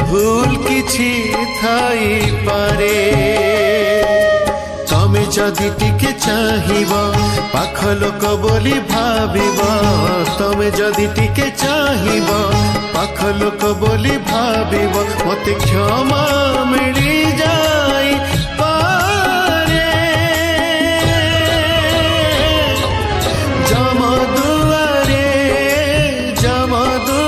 ভুল কিছু থাই পারে। তমে যদি টিকে চাহিব পাখ লোক বলি ভাবিব, তমে যদি টিকে চাহিব পাখ লোক বলি ভাবিব, মতে ক্ষমা মিলি